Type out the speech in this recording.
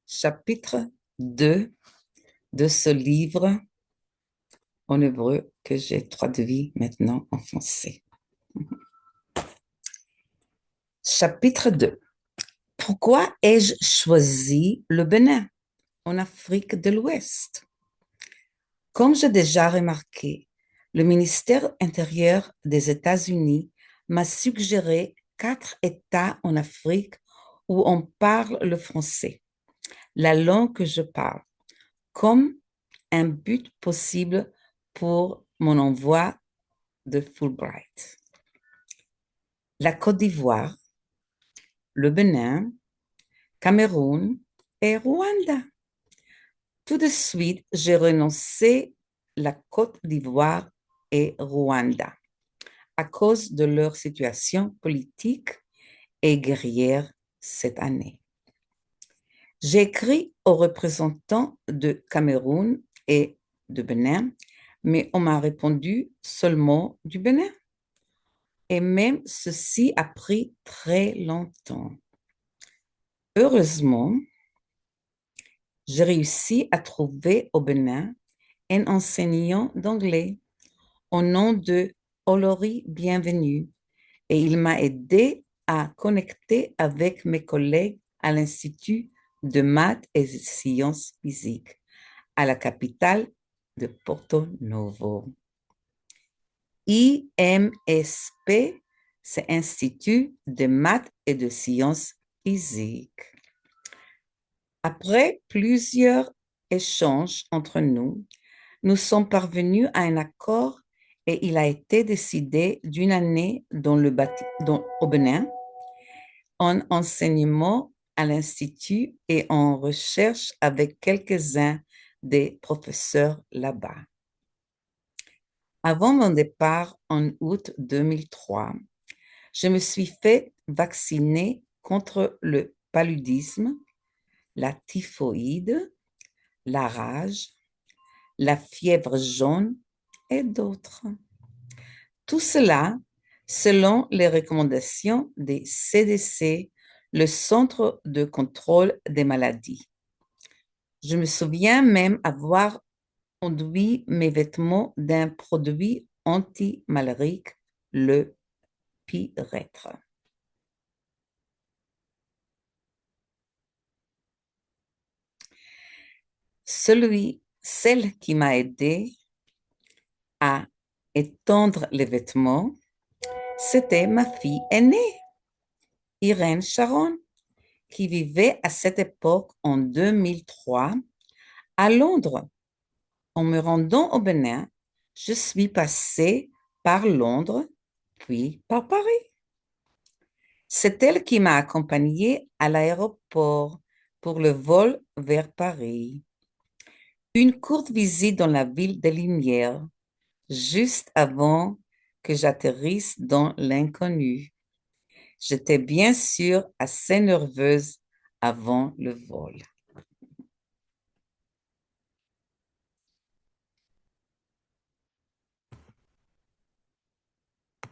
chapitre 2 de ce livre en hébreu que j'ai traduit maintenant en français. Chapitre 2. Pourquoi ai-je choisi le Bénin en Afrique de l'Ouest? Comme j'ai déjà remarqué, le ministère intérieur des États-Unis m'a suggéré 4 États en Afrique où on parle le français, la langue que je parle, comme un but possible pour mon envoi de Fulbright. La Côte d'Ivoire, le Bénin, Cameroun et Rwanda. Tout de suite, j'ai renoncé la Côte d'Ivoire et Rwanda à cause de leur situation politique et guerrière cette année. J'ai écrit aux représentants de Cameroun et de Bénin, mais on m'a répondu seulement du Bénin. Et même ceci a pris très longtemps. Heureusement, j'ai réussi à trouver au Bénin un enseignant d'anglais au nom de Olori Bienvenue et il m'a aidé à connecter avec mes collègues à l'Institut de maths et sciences physiques à la capitale de Porto Novo. IMSP, c'est Institut de maths et de sciences physiques. Après plusieurs échanges entre nous, nous sommes parvenus à un accord et il a été décidé d'une année au Bénin en enseignement à l'Institut et en recherche avec quelques-uns des professeurs là-bas. Avant mon départ en août 2003, je me suis fait vacciner contre le paludisme, la typhoïde, la rage, la fièvre jaune et d'autres. Tout cela selon les recommandations des CDC, le Centre de contrôle des maladies. Je me souviens même avoir enduit mes vêtements d'un produit anti-malarique, le pyrètre. Celle qui m'a aidé à étendre les vêtements, c'était ma fille aînée, Irène Sharon, qui vivait à cette époque en 2003 à Londres. En me rendant au Bénin, je suis passée par Londres, puis par Paris. C'est elle qui m'a accompagnée à l'aéroport pour le vol vers Paris. Une courte visite dans la ville des Lumières, juste avant que j'atterrisse dans l'inconnu. J'étais bien sûr assez nerveuse avant le vol.